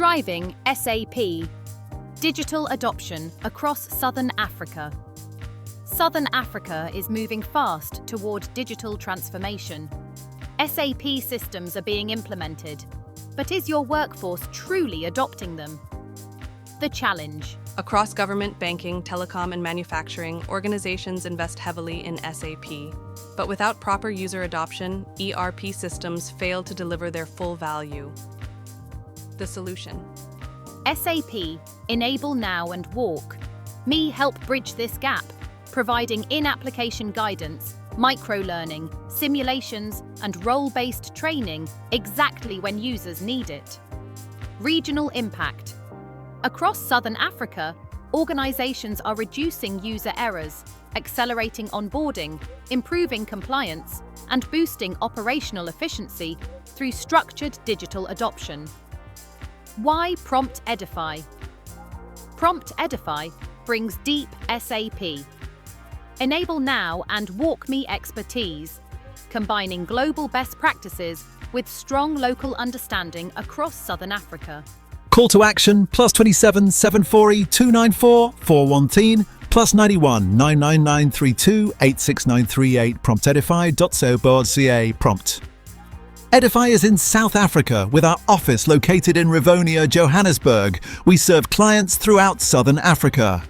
Driving SAP digital adoption across Southern Africa. Southern Africa is moving fast toward digital transformation. SAP systems are being implemented, but is your workforce truly adopting them? The challenge. Across government, banking, telecom, and manufacturing, organizations invest heavily in SAP. But without proper user adoption, ERP systems fail to deliver their full value. The solution. SAP Enable Now and Walk Me help bridge this gap, providing in-application guidance, micro-learning, simulations, and role-based training exactly when users need it. Regional impact. Across Southern Africa, organizations are reducing user errors, accelerating onboarding, improving compliance, and boosting operational efficiency through structured digital adoption. Why Prompt Edify? Prompt Edify brings deep SAP. Enable Now and Walk Me expertise, combining global best practices with strong local understanding across Southern Africa. Call to action +27 740 294 413 +91 99932 86938 promptedify.co.za prompt. Edify is in South Africa with our office located in Rivonia, Johannesburg. We serve clients throughout Southern Africa.